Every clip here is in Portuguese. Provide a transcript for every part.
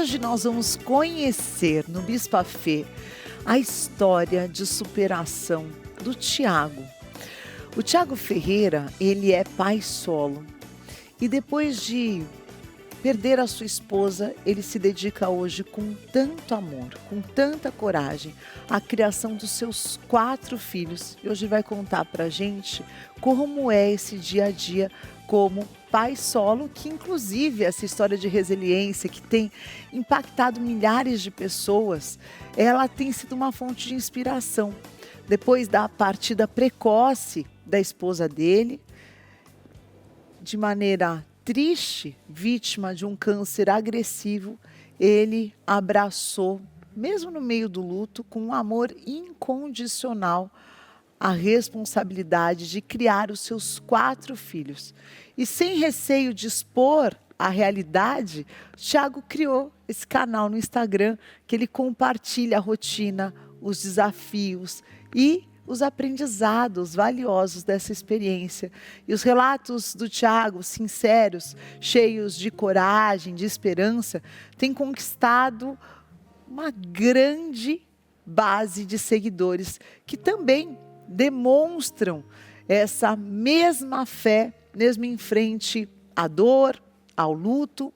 hoje nós vamos conhecer no Bispa Fê a história de superação do Tiago. O Tiago Ferreira, ele é pai solo e depois de perder a sua esposa, ele se dedica hoje com tanto amor, com tanta coragem, à criação dos seus 4 filhos. E hoje vai contar pra gente como é esse dia a dia como pai solo, que inclusive essa história de resiliência que tem impactado milhares de pessoas, ela tem sido uma fonte de inspiração. Depois da partida precoce da esposa dele, de maneira triste, vítima de um câncer agressivo, ele abraçou, mesmo no meio do luto, com um amor incondicional, a responsabilidade de criar os seus 4 filhos. E sem receio de expor a realidade, Tiago criou esse canal no Instagram, que ele compartilha a rotina, os desafios e os aprendizados valiosos dessa experiência. E os relatos do Tiago, sinceros, cheios de coragem, de esperança, têm conquistado uma grande base de seguidores que também demonstram essa mesma fé, mesmo em frente à dor, ao luto,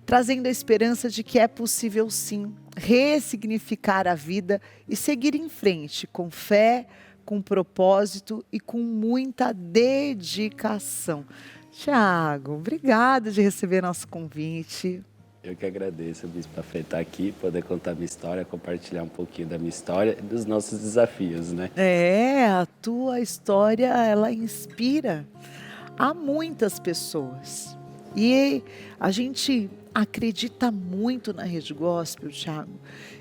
trazendo a esperança de que é possível sim ressignificar a vida e seguir em frente com fé, com propósito e com muita dedicação. Tiago, obrigada de receber nosso convite. Eu que agradeço, Bispa Fê, estar aqui, poder contar minha história, compartilhar um pouquinho da minha história e dos nossos desafios, né? A tua história, ela inspira a muitas pessoas. E a gente acredita muito na Rede Gospel, Tiago,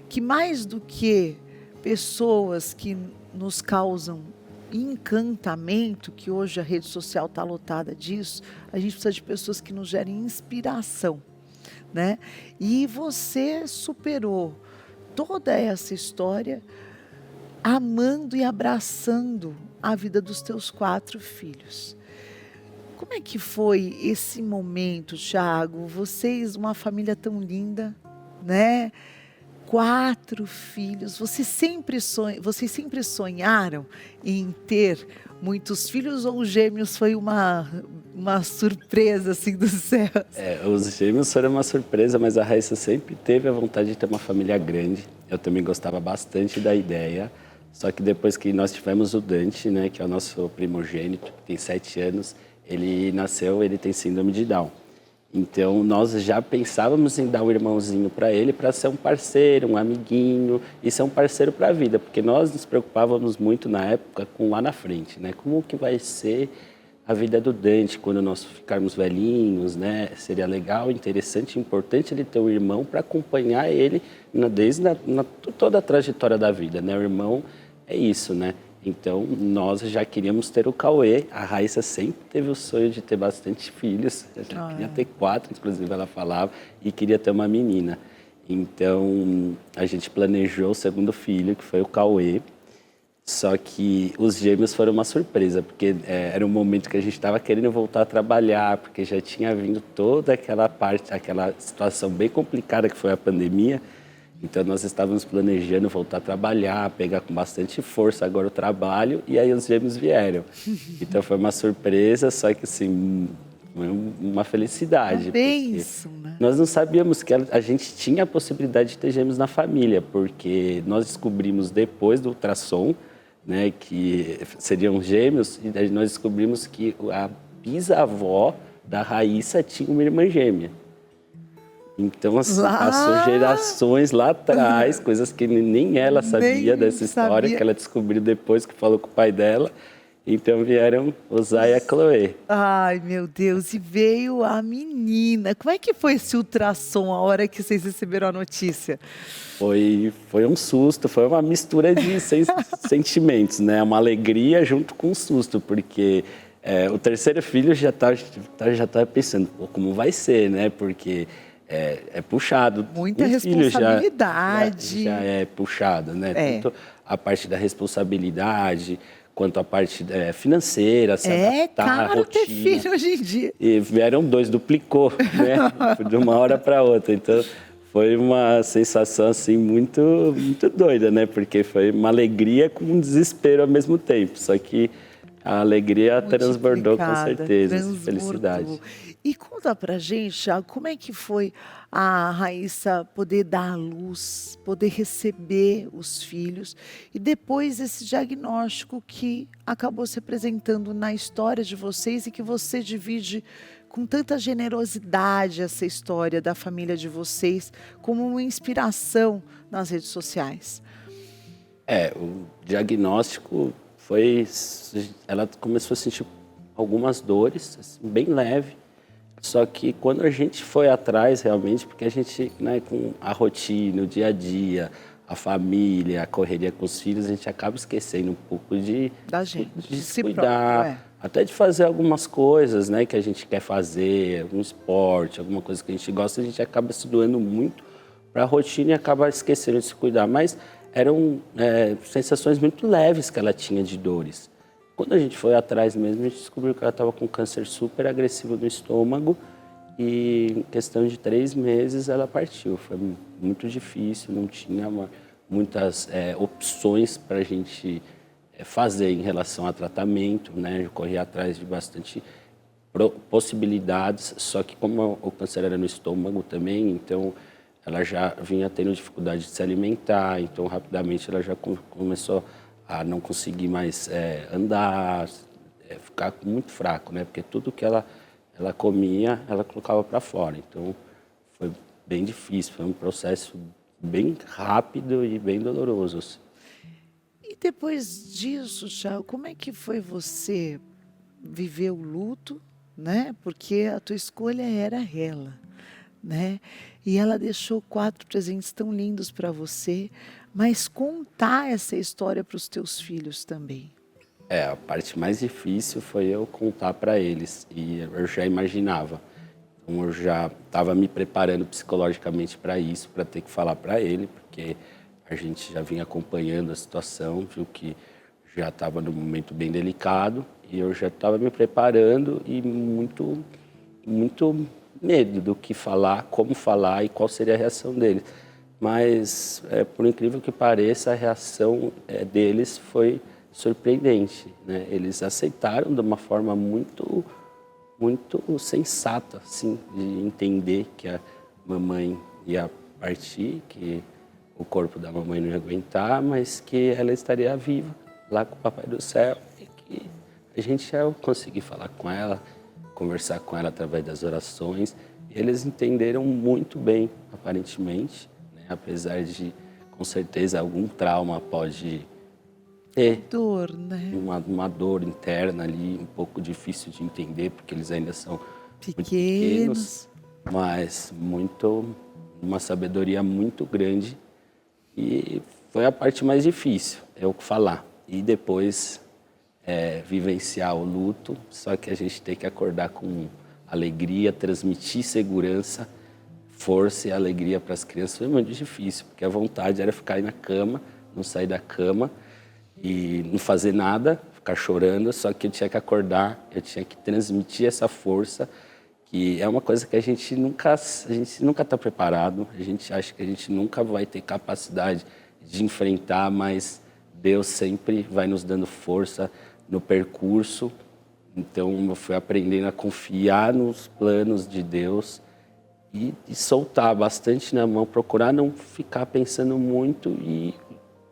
que mais do que pessoas que nos causam encantamento, que hoje a rede social está lotada disso, a gente precisa de pessoas que nos gerem inspiração, né? E você superou toda essa história amando e abraçando a vida dos teus 4 filhos. Como é que foi esse momento, Tiago? Vocês, uma família tão linda, né? 4 filhos. Vocês sempre sonharam em ter muitos filhos ou os gêmeos foi uma surpresa assim dos céus? Os gêmeos foram uma surpresa, mas a Raíssa sempre teve a vontade de ter uma família grande. Eu também gostava bastante da ideia. Só que depois que nós tivemos o Dante, né, que é o nosso primogênito, que tem 7 anos, ele nasceu, ele tem síndrome de Down. Então, nós já pensávamos em dar um irmãozinho para ele, para ser um parceiro, um amiguinho, e ser um parceiro para a vida, porque nós nos preocupávamos muito na época com lá na frente, né? Como que vai ser a vida do Dante quando nós ficarmos velhinhos, né? Seria legal, interessante, importante ele ter um irmão para acompanhar ele desde toda a trajetória da vida, né? O irmão é isso, né? Então, nós já queríamos ter o Cauê. A Raíssa sempre teve o sonho de ter bastante filhos. Eu já queria ter 4, inclusive ela falava, e queria ter uma menina. Então, a gente planejou o segundo filho, que foi o Cauê. Só que os gêmeos foram uma surpresa, porque era um momento que a gente estava querendo voltar a trabalhar, porque já tinha vindo toda aquela situação bem complicada que foi a pandemia. Então, nós estávamos planejando voltar a trabalhar, pegar com bastante força agora o trabalho, e aí os gêmeos vieram. Então, foi uma surpresa, só que, assim, uma felicidade. Bênção, né? Nós não sabíamos que a gente tinha a possibilidade de ter gêmeos na família, porque nós descobrimos depois do ultrassom, né, que seriam gêmeos, e daí nós descobrimos que a bisavó da Raíssa tinha uma irmã gêmea. Então, assim, passou gerações lá atrás, coisas que nem ela sabia dessa história, que ela descobriu depois que falou com o pai dela. Então, vieram o Zay e a Chloe. Ai, meu Deus, e veio a menina. Como é que foi esse ultrassom, a hora que vocês receberam a notícia? Foi um susto, foi uma mistura de sentimentos, né? Uma alegria junto com um susto, porque o terceiro filho já tá pensando, pô, como vai ser, né? Porque é puxado. Muita responsabilidade. Já é puxado, né? Tanto a parte da responsabilidade, quanto a parte financeira, se adaptar à rotina. Ter filho hoje em dia. E vieram 2, duplicou, né? De uma hora para outra. Então, Foi uma sensação assim muito doida, né? Porque foi uma alegria com um desespero ao mesmo tempo. Só que a alegria transbordou com Multiplicada, certeza de transbordou. felicidade. E conta pra gente, Thiago, como é que foi a Raíssa poder dar à luz, poder receber os filhos e depois esse diagnóstico que acabou se apresentando na história de vocês e que você divide com tanta generosidade essa história da família de vocês como uma inspiração nas redes sociais. O diagnóstico foi. Ela começou a sentir algumas dores, assim, bem leve. Só que quando a gente foi atrás realmente, porque a gente, né, com a rotina, o dia a dia, a família, a correria com os filhos, a gente acaba esquecendo um pouco Da gente, de de se si próprio, cuidar, até de fazer algumas coisas, né, que a gente quer fazer, algum esporte, alguma coisa que a gente gosta, a gente acaba se doando muito para a rotina e acaba esquecendo de se cuidar. Mas eram sensações muito leves que ela tinha de dores. Quando a gente foi atrás mesmo, a gente descobriu que ela estava com câncer super agressivo no estômago e em questão de 3 meses ela partiu. Foi muito difícil, não tinha muitas opções para a gente fazer em relação a tratamento, né? Eu corri atrás de bastante possibilidades, só que como o câncer era no estômago também, então ela já vinha tendo dificuldade de se alimentar, então rapidamente ela já começou a não conseguir mais andar, ficar muito fraco, né? Porque tudo que ela comia, ela colocava para fora. Então foi bem difícil, foi um processo bem rápido e bem doloroso, assim. E depois disso, Thiago, como é que foi você viver o luto, né? Porque a tua escolha era ela, né? E ela deixou 4 presentes tão lindos para você, mas contar essa história para os teus filhos também. A parte mais difícil foi eu contar para eles e eu já imaginava. Então eu já estava me preparando psicologicamente para isso, para ter que falar para ele, porque a gente já vinha acompanhando a situação, viu que já estava num momento bem delicado e eu já estava me preparando e muito medo do que falar, como falar e qual seria a reação deles. Mas, por incrível que pareça, a reação deles foi surpreendente, né? Eles aceitaram de uma forma muito sensata, assim, de entender que a mamãe ia partir, que o corpo da mamãe não ia aguentar, mas que ela estaria viva lá com o Papai do Céu e que a gente ia conseguir falar com ela, conversar com ela através das orações. E eles entenderam muito bem, aparentemente, né? Apesar de, com certeza, algum trauma pode ter Dor, né? uma dor interna ali, um pouco difícil de entender, porque eles ainda são muito pequenos, Pequenos. mas uma sabedoria muito grande. E foi a parte mais difícil, eu falar. E depois vivenciar o luto, só que a gente tem que acordar com alegria, transmitir segurança, força e alegria para as crianças. Foi muito difícil, porque a vontade era ficar aí na cama, não sair da cama e não fazer nada, ficar chorando, só que eu tinha que acordar, eu tinha que transmitir essa força, que é uma coisa que a gente nunca está preparado, a gente acha que a gente nunca vai ter capacidade de enfrentar, mas Deus sempre vai nos dando força no percurso. Então eu fui aprendendo a confiar nos planos de Deus e soltar bastante na mão, procurar não ficar pensando muito e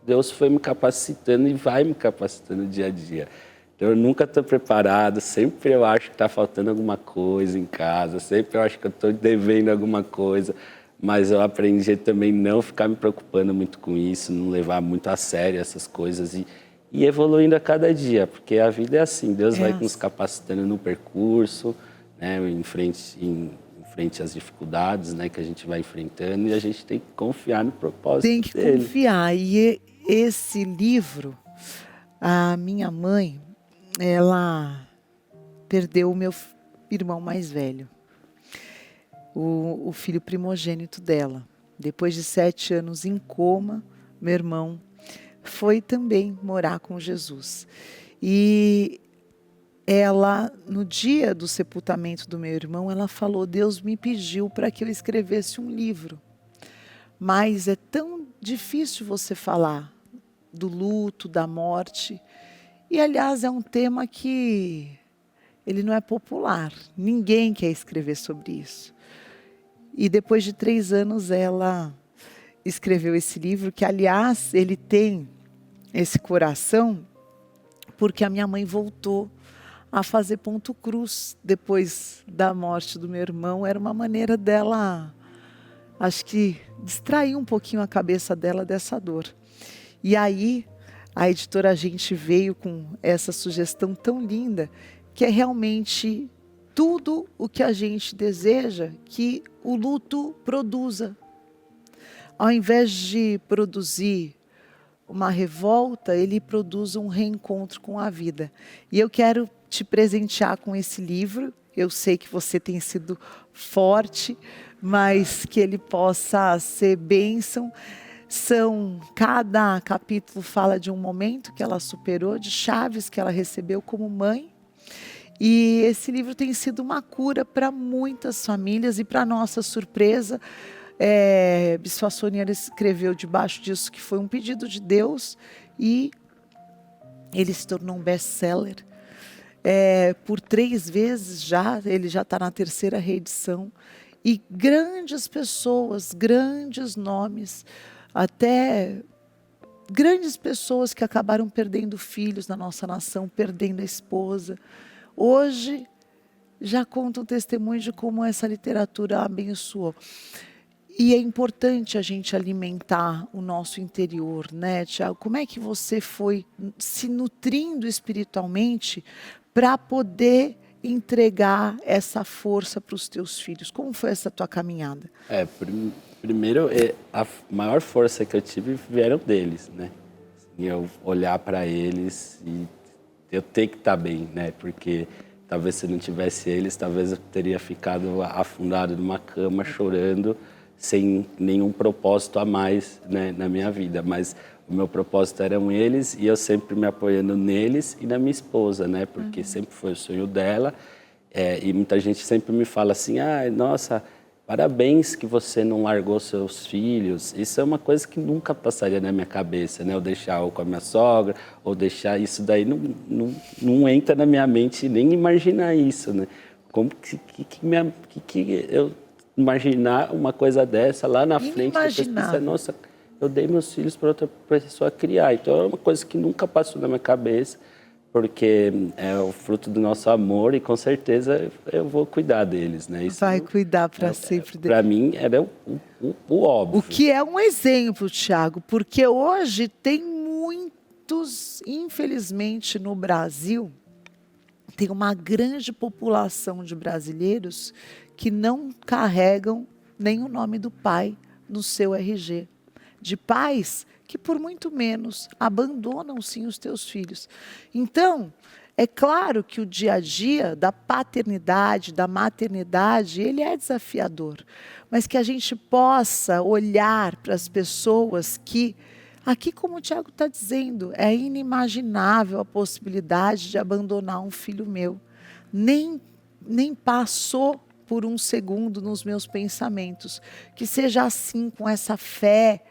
Deus foi me capacitando e vai me capacitando dia a dia. Então eu nunca estou preparado, sempre eu acho que está faltando alguma coisa em casa, sempre eu acho que eu estou devendo alguma coisa, mas eu aprendi também não ficar me preocupando muito com isso, não levar muito a sério essas coisas e evoluindo a cada dia, porque a vida é assim, Deus vai nos capacitando no percurso, né, em frente às dificuldades, né, que a gente vai enfrentando e a gente tem que confiar no Tem propósito que dele. confiar. E esse livro, a minha mãe, ela perdeu o meu irmão mais velho, o filho primogênito dela. Depois de 7 anos em coma, meu irmão foi também morar com Jesus. E ela, no dia do sepultamento do meu irmão, ela falou: Deus me pediu para que eu escrevesse um livro. mas é tão difícil você falar do luto, da morte. E, aliás, é um tema que ele não é popular. Ninguém quer escrever sobre isso. E depois de 3 anos ela escreveu esse livro, que, aliás, ele tem esse coração, porque a minha mãe voltou a fazer ponto cruz depois da morte do meu irmão. Era uma maneira dela, acho que, distrair um pouquinho a cabeça dela dessa dor. E aí, a editora A Gente veio com essa sugestão tão linda, que é realmente tudo o que a gente deseja que o luto produza. Ao invés de produzir uma revolta, ele produz um reencontro com a vida. E eu quero te presentear com esse livro. Eu sei que você tem sido forte, mas que ele possa ser bênção. Cada capítulo fala de um momento que ela superou, de chaves que ela recebeu como mãe. E esse livro tem sido uma cura para muitas famílias e, para nossa surpresa, Bispa Sônia escreveu debaixo disso que foi um pedido de Deus e ele se tornou um best-seller. Por 3 vezes já, ele já está na 3ª reedição. E grandes pessoas, grandes nomes, até grandes pessoas que acabaram perdendo filhos na nossa nação, perdendo a esposa, hoje já contam testemunho de como essa literatura abençoou. E é importante a gente alimentar o nosso interior, né, Tiago? Como é que você foi se nutrindo espiritualmente para poder entregar essa força para os teus filhos? Como foi essa tua caminhada? Primeiro, a maior força que eu tive vieram deles, né? Assim, eu olhar para eles e eu ter que estar bem, né? Porque talvez se não tivesse eles, talvez eu teria ficado afundado numa cama chorando, sem nenhum propósito a mais, né, na minha vida. Mas o meu propósito eram eles e eu sempre me apoiando neles e na minha esposa, né? Porque sempre foi o sonho dela. E muita gente sempre me fala assim, nossa, parabéns que você não largou seus filhos. Isso é uma coisa que nunca passaria na minha cabeça, né? Ou deixar ou com a minha sogra, ou deixar isso daí, não entra na minha mente nem imaginar isso, né? Como que eu imaginar uma coisa dessa lá na frente, depois pensar, nossa, eu dei meus filhos para outra pessoa criar. Então é uma coisa que nunca passou na minha cabeça, porque é o fruto do nosso amor e com certeza eu vou cuidar deles, né? Isso vai cuidar para sempre deles. Para mim era o óbvio. O que é um exemplo, Tiago, porque hoje tem muitos, infelizmente no Brasil, tem uma grande população de brasileiros que não carregam nem o nome do pai no seu RG. De pais que, por muito menos, abandonam sim os teus filhos. Então, é claro que o dia a dia da paternidade, da maternidade, ele é desafiador. Mas que a gente possa olhar para as pessoas que, aqui como o Tiago está dizendo, é inimaginável a possibilidade de abandonar um filho meu. Nem passou por um segundo nos meus pensamentos. Que seja assim, com essa fé,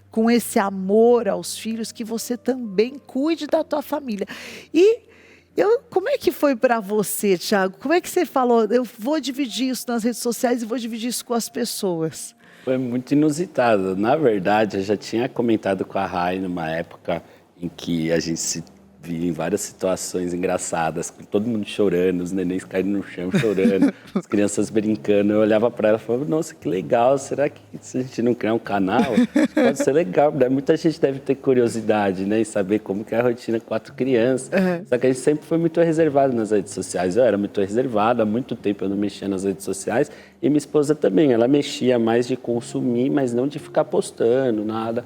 com esse amor aos filhos, que você também cuide da tua família. E como é que foi para você, Tiago? Como é que você falou, eu vou dividir isso nas redes sociais e vou dividir isso com as pessoas? Foi muito inusitado. Na verdade, eu já tinha comentado com a Rai numa época em que a gente se via em várias situações engraçadas, com todo mundo chorando, os nenéns caindo no chão chorando, as crianças brincando. Eu olhava para ela e falava, nossa, que legal, será que se a gente não criar um canal, pode ser legal. Muita gente deve ter curiosidade, né, em saber como que é a rotina com 4 crianças. Só que a gente sempre foi muito reservado nas redes sociais. Eu era muito reservado, há muito tempo eu não mexia nas redes sociais. E minha esposa também, ela mexia mais de consumir, mas não de ficar postando nada.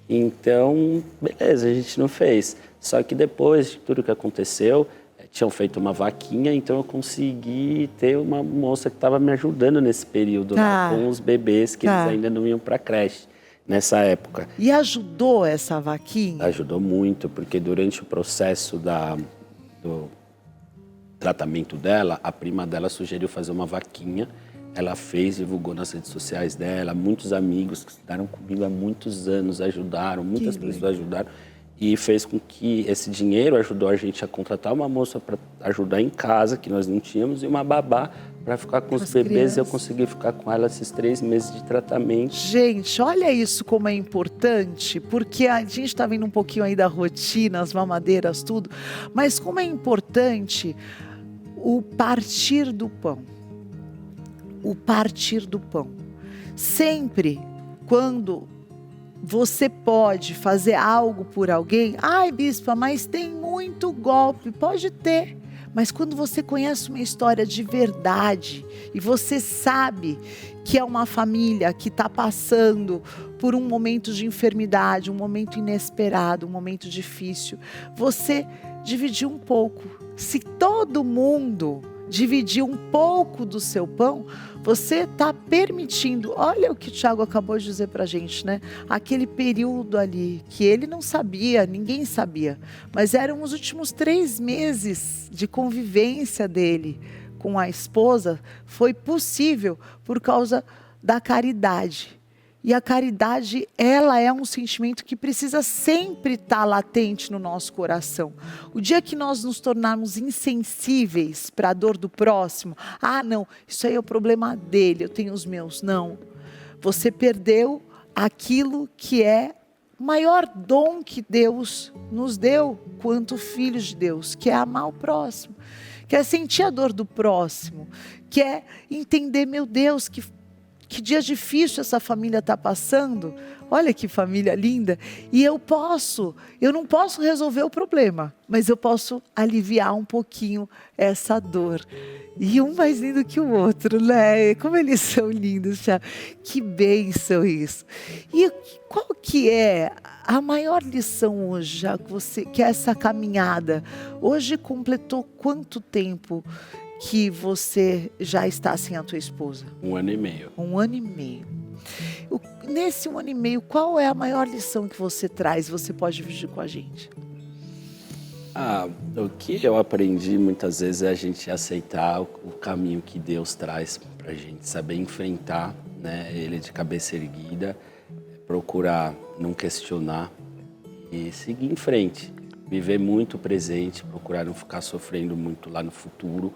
Então, beleza, a gente não fez. Só que depois de tudo que aconteceu, tinham feito uma vaquinha, então eu consegui ter uma moça que estava me ajudando nesse período, lá, com os bebês que eles ainda não iam para a creche nessa época. E ajudou essa vaquinha? Ajudou muito, porque durante o processo do tratamento dela, a prima dela sugeriu fazer uma vaquinha ela fez, divulgou nas redes sociais dela, muitos amigos que estudaram comigo há muitos anos ajudaram, muitas pessoas ajudaram. E fez com que esse dinheiro ajudou a gente a contratar uma moça para ajudar em casa, que nós não tínhamos, e uma babá para ficar com os bebês. Eu consegui ficar com ela esses 3 meses de tratamento. Gente, olha isso como é importante, porque a gente está vendo um pouquinho aí da rotina, as mamadeiras, tudo, mas como é importante o partir do pão. O partir do pão. Sempre quando você pode fazer algo por alguém, ai bispa, mas tem muito golpe, pode ter. Mas quando você conhece uma história de verdade e você sabe que é uma família que está passando por um momento de enfermidade, um momento inesperado, um momento difícil, você dividir um pouco. Se todo mundo dividir um pouco do seu pão, você está permitindo, olha o que o Tiago acabou de dizer para a gente, né? Aquele período ali, que ele não sabia, ninguém sabia, mas eram os últimos 3 meses de convivência dele com a esposa, foi possível por causa da caridade. E a caridade, ela é um sentimento que precisa sempre estar latente no nosso coração. O dia que nós nos tornarmos insensíveis para a dor do próximo, não, isso aí é o problema dele, eu tenho os meus. Não, você perdeu aquilo que é o maior dom que Deus nos deu, quanto filhos de Deus, que é amar o próximo, que é sentir a dor do próximo, que é entender, meu Deus, que dia difícil essa família está passando, olha que família linda, e eu não posso resolver o problema, mas eu posso aliviar um pouquinho essa dor. E um mais lindo que o outro, né? Como eles são lindos, Thiago. Que bênção isso. E qual que é a maior lição hoje, já que é essa caminhada? Hoje completou quanto tempo que você já está sem a tua esposa? 1 ano e meio. 1 ano e meio. Nesse 1 ano e meio, qual é a maior lição que você traz? Você pode dividir com a gente? O que eu aprendi muitas vezes é a gente aceitar o caminho que Deus traz para a gente, saber enfrentar, né, ele de cabeça erguida, procurar não questionar e seguir em frente. Viver muito presente, procurar não ficar sofrendo muito lá no futuro,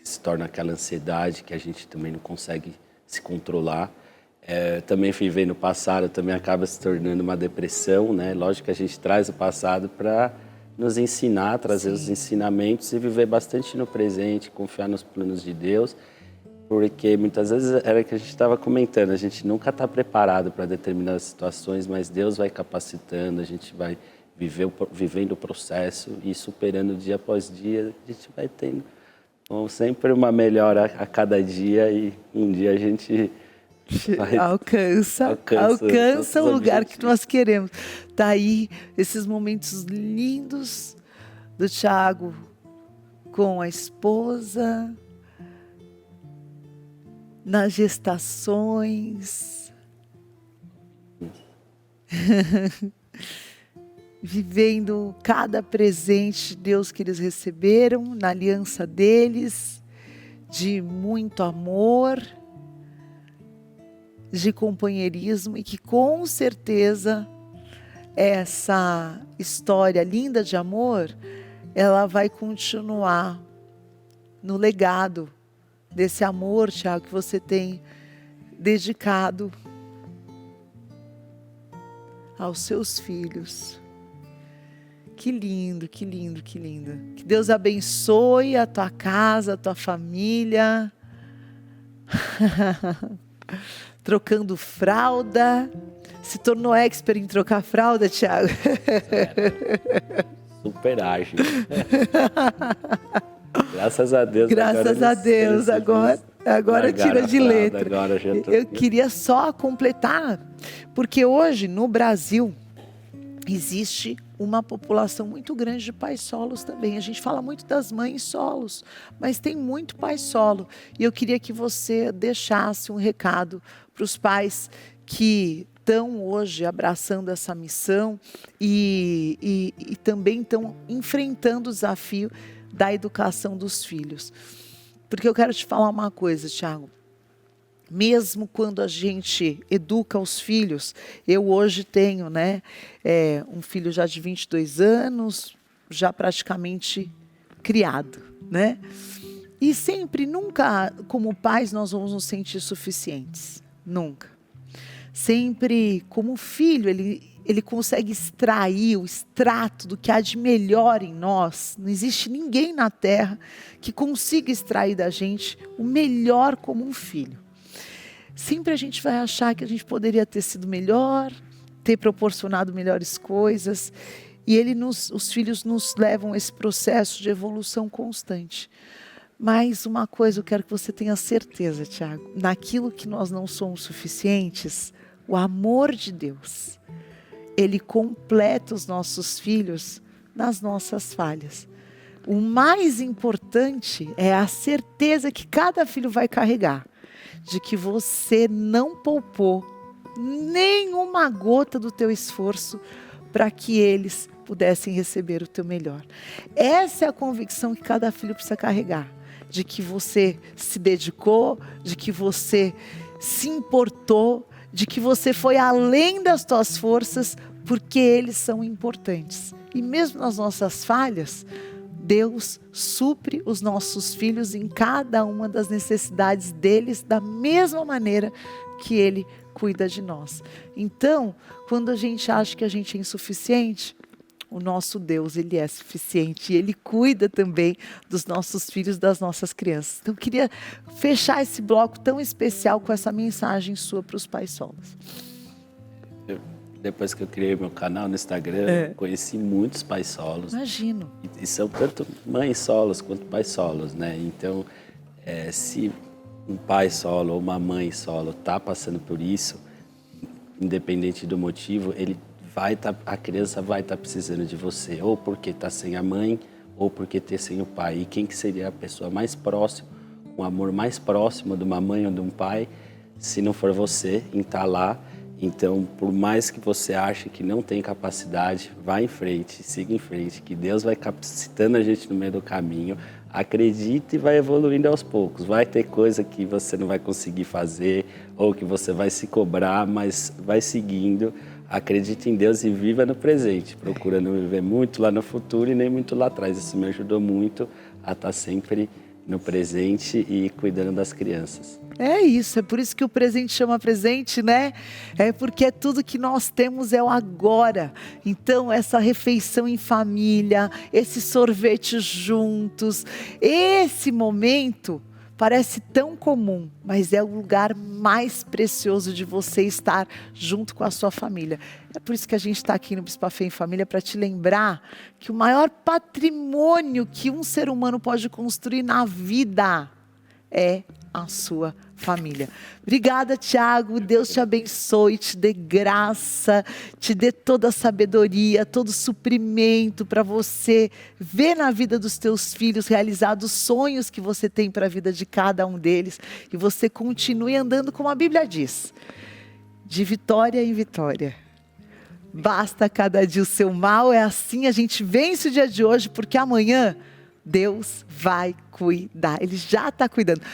que se torna aquela ansiedade que a gente também não consegue se controlar. Também viver no passado também acaba se tornando uma depressão, né? Lógico que a gente traz o passado para nos ensinar, trazer os ensinamentos e viver bastante no presente, confiar nos planos de Deus, porque muitas vezes era o que a gente estava comentando, a gente nunca está preparado para determinadas situações, mas Deus vai capacitando, a gente vai vivendo o processo e superando dia após dia, a gente vai tendo sempre uma melhora a cada dia e um dia a gente alcança o lugar que nós queremos. Tá aí esses momentos lindos do Tiago com a esposa, nas gestações, vivendo cada presente de Deus que eles receberam, na aliança deles, de muito amor, de companheirismo, e que com certeza essa história linda de amor, ela vai continuar no legado desse amor, Tiago, que você tem dedicado aos seus filhos. Que lindo, que lindo, que lindo. Que Deus abençoe a tua casa, a tua família. Trocando fralda. Se tornou expert em trocar fralda, Tiago? Super ágil. Graças a Deus. Graças a Deus. Agora tira de letra. Agora já tô... Eu queria só completar, porque hoje no Brasil existe uma população muito grande de pais solos também. A gente fala muito das mães solos, mas tem muito pai solo. E eu queria que você deixasse um recado para os pais que estão hoje abraçando essa missão e também estão enfrentando o desafio da educação dos filhos. Porque eu quero te falar uma coisa, Tiago. mesmo quando a gente educa os filhos, eu hoje tenho, né, um filho já de 22 anos, já praticamente criado, né? E sempre, nunca, como pais, nós vamos nos sentir suficientes. Nunca. Sempre, como filho, ele consegue extrair o extrato do que há de melhor em nós. Não existe ninguém na terra que consiga extrair da gente o melhor como um filho. Sempre a gente vai achar que a gente poderia ter sido melhor, ter proporcionado melhores coisas. E os filhos nos levam a esse processo de evolução constante. Mas uma coisa eu quero que você tenha certeza, Tiago. Naquilo que nós não somos suficientes, o amor de Deus, Ele completa os nossos filhos nas nossas falhas. O mais importante é a certeza que cada filho vai carregar, de que você não poupou nenhuma gota do teu esforço para que eles pudessem receber o teu melhor. Essa é a convicção que cada filho precisa carregar, de que você se dedicou, de que você se importou, de que você foi além das tuas forças, porque eles são importantes. E mesmo nas nossas falhas, Deus supre os nossos filhos em cada uma das necessidades deles, da mesma maneira que Ele cuida de nós. Então, quando a gente acha que a gente é insuficiente, o nosso Deus, Ele é suficiente. E Ele cuida também dos nossos filhos, das nossas crianças. Então, eu queria fechar esse bloco tão especial com essa mensagem sua para os pais solos. Depois que eu criei meu canal no Instagram, conheci muitos pais solos. Imagino. E são tanto mães solos quanto pais solos, né? Então, se um pai solo ou uma mãe solo está passando por isso, independente do motivo, a criança vai estar precisando de você, ou porque está sem a mãe, ou porque está sem o pai. E quem que seria a pessoa mais próxima, com o amor mais próximo de uma mãe ou de um pai, se não for você, em estar lá. Então, por mais que você ache que não tem capacidade, vá em frente, siga em frente, que Deus vai capacitando a gente no meio do caminho. Acredite e vai evoluindo aos poucos. Vai ter coisa que você não vai conseguir fazer ou que você vai se cobrar, mas vai seguindo. Acredite em Deus e viva no presente. Procura não viver muito lá no futuro e nem muito lá atrás. Isso me ajudou muito a estar sempre no presente e cuidando das crianças. É isso, é por isso que o presente chama presente, né? É porque tudo que nós temos é o agora. Então, essa refeição em família, esse sorvete juntos, esse momento parece tão comum, mas é o lugar mais precioso de você estar junto com a sua família. É por isso que a gente está aqui no Bispo Fafé em Família, para te lembrar que o maior patrimônio que um ser humano pode construir na vida é a sua família. Obrigada, Tiago. Deus te abençoe, te dê graça, te dê toda a sabedoria, todo o suprimento para você ver na vida dos teus filhos realizados os sonhos que você tem para a vida de cada um deles. E você continue andando como a Bíblia diz, de vitória em vitória. Basta cada dia o seu mal. É assim a gente vence o dia de hoje, porque amanhã Deus vai cuidar. Ele já está cuidando.